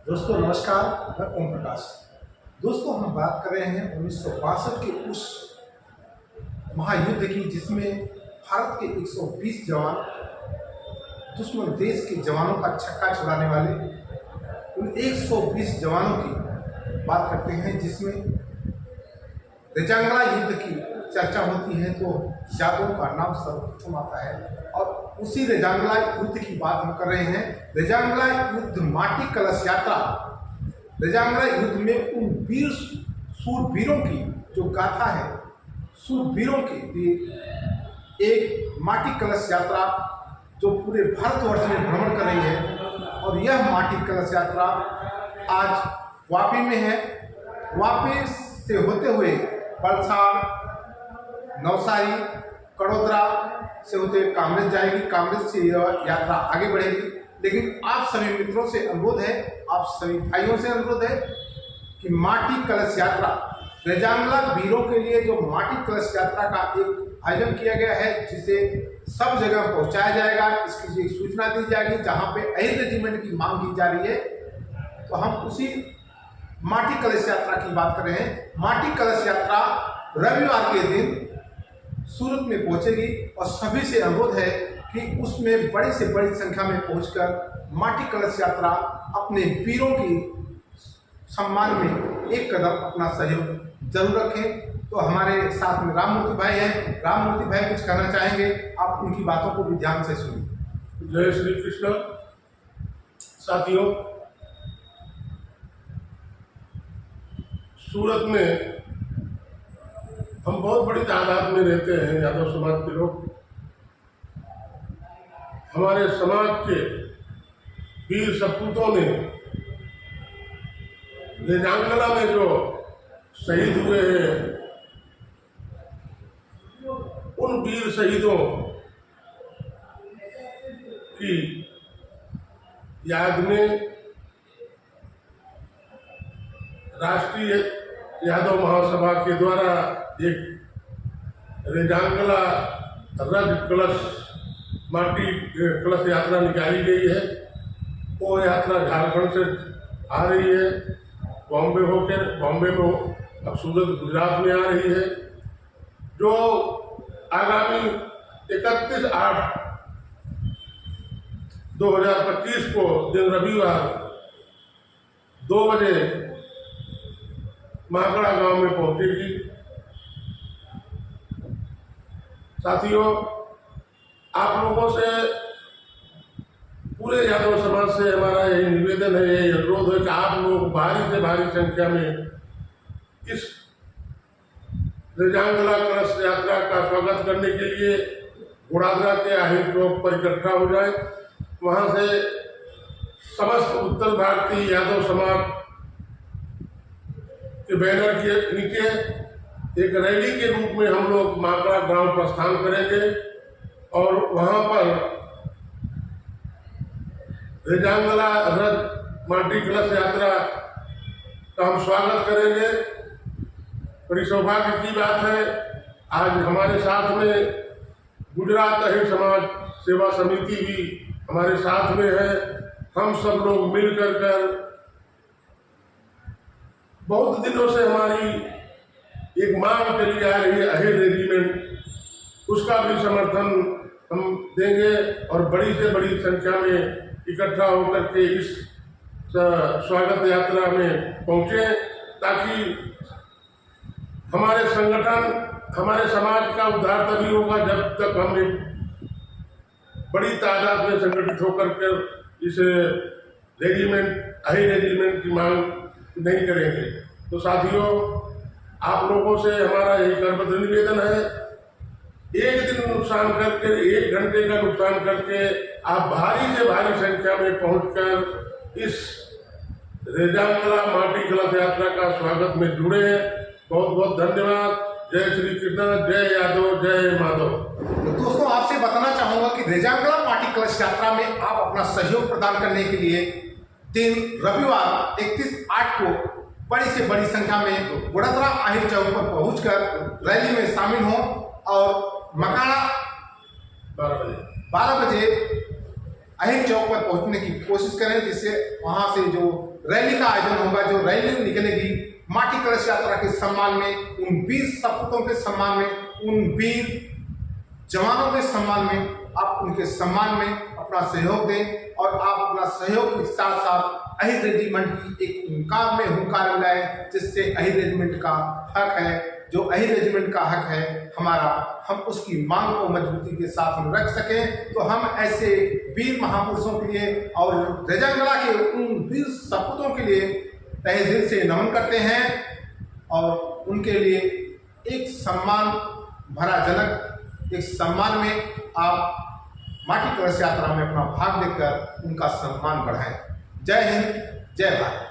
दोस्तों नमस्कार, मैं ओम प्रकाश। दोस्तों हम बात कर रहे हैं 1962 के उस महायुद्ध की जिसमें भारत के 120 जवान दुश्मन देश के जवानों का छक्का छुड़ाने वाले उन 120 जवानों की बात करते हैं, जिसमें रेजांगला युद्ध की चर्चा होती है तो यादव का नाम सर्वप्रथम आता है। और उसी रेजांगला युद्ध की बात हम कर रहे हैं। रेजांगला युद्ध माटी कलश यात्रा, रेजांगला युद्ध में उन वीर सूरवीरों की जो गाथा है, सूरवीरों की एक माटी कलश यात्रा जो पूरे भारतवर्ष में भ्रमण कर रही है। और यह माटी कलश यात्रा आज वापी में है। वापी से होते हुए वलसाड़, नवसारी, कड़ोदरा से होते कांग्रेस जाएगी। कांग्रेस से यह यात्रा आगे बढ़ेगी। लेकिन आप सभी मित्रों से अनुरोध है, आप सभी भाइयों से अनुरोध है कि माटी कलश यात्रा, रेजांगला वीरों के लिए जो माटी कलश यात्रा का एक आयोजन किया गया है, जिसे सब जगह पहुंचाया जाएगा, इसकी सूचना दी जाएगी। जहां पे अहिर रेजिमेंट की मांग की जा रही है, तो हम उसी माटी कलश यात्रा की बात कर रहे हैं। माटी कलश यात्रा रविवार के दिन सूरत में पहुंचेगी और सभी से अनुरोध है कि उसमें बड़ी से बड़ी संख्या में पहुंचकर माटी कलश यात्रा अपने वीरों की सम्मान में एक कदम अपना सहयोग जरूर रखें। तो हमारे साथ में राममूर्ति भाई हैं। राममूर्ति भाई कुछ कहना चाहेंगे, आप उनकी बातों को भी ध्यान से सुनिए। जय श्री कृष्ण। साथियों, सूरत में हम बहुत बड़ी तादाद में रहते हैं यादव समाज के लोग। हमारे समाज के वीर सपूतों ने रेजांगला में जो शहीद हुए हैं, उन वीर शहीदों की याद में राष्ट्रीय यादव महासभा के द्वारा एक रेजांगला रज कलश माटी कलश यात्रा निकाली गई है। वो यात्रा झारखंड से आ रही है, बॉम्बे होकर, बॉम्बे में अब सूरत गुजरात में आ रही है, जो आगामी 31/8/2025 को दिन रविवार 2 बजे माकड़ा गांव में पहुंचेगी। साथियों, आप लोगों से, पूरे यादव समाज से हमारा यही निवेदन है, यही अनुरोध है कि आप लोग भारी से भारी संख्या में इस रेजांगला कलश यात्रा का स्वागत करने के लिए घोड़ादरा के आहिर चौक पर इकट्ठा हो जाए। वहां से समस्त उत्तर भारतीय यादव समाज के बैनर के नीचे एक रैली के रूप में हम लोग माकड़ा गांव प्रस्थान करेंगे और वहां पर रेजांगला रज माटी कलश यात्रा का हम स्वागत करेंगे। बड़ी सौभाग्य की बात है, आज हमारे साथ में गुजरात अहिर समाज सेवा समिति भी हमारे साथ में है। हम सब लोग मिलकर बहुत दिनों से हमारी एक मांग चली आ रही है अहिर रेजिमेंट, उसका भी समर्थन हम देंगे और बड़ी से बड़ी संख्या में इकट्ठा होकर के इस स्वागत यात्रा में पहुंचे, ताकि हमारे संगठन, हमारे समाज का उद्धार तभी होगा जब तक हम एक बड़ी तादाद में संगठित होकर के इस रेजिमेंट, अहिर रेजिमेंट की मांग नहीं करेंगे। तो साथियों, आप लोगों से हमारा यही करबद्ध निवेदन है, एक दिन नुकसान करके, 1 घंटे का नुकसान करके आप भारी से भारी संख्या में पहुंचकर इस रेजांगला माटी कलश यात्रा का स्वागत में जुड़े हैं। बहुत बहुत धन्यवाद। जय श्री कृष्ण, जय यादव, जय माधव। तो दोस्तों, आपसे बताना चाहूंगा कि रेजांगला माटी कलश यात्रा में आप अपना सहयोग प्रदान करने के लिए दिन रविवार 31/8 को बड़ी से बड़ी संख्या में वडोदरा आहिर चौक पर पहुंचकर रैली में शामिल हों और मकाड़ा 12 बजे अहिर चौक पर पहुंचने की कोशिश करें, जिससे वहां से जो रैली का आयोजन होगा, जो रैली निकलेगी माटी कलश यात्रा के सम्मान में, उन वीर सपूतों के सम्मान में, उन वीर जवानों के सम्मान में, आप उनके सम्मान में अपना सहयोग दें और आप अपना सहयोग के साथ साथ अहिर रेजिमेंट की एक हुंकार में हुंकार मिलाएं, जिससे अहिर रेजिमेंट का हक है, जो अहिर रेजिमेंट का हक है हमारा, हम उसकी मांग को मजबूती के साथ हम रख सकें। तो हम ऐसे वीर महापुरुषों के लिए और रेजांगला के उन वीर सपूतों के लिए तहे दिल से नमन करते हैं और उनके लिए एक सम्मान भरा जनक एक सम्मान में आप माटी कलश यात्रा में अपना भाग देकर उनका सम्मान बढ़ाएं। जय हिंद, जय भारत।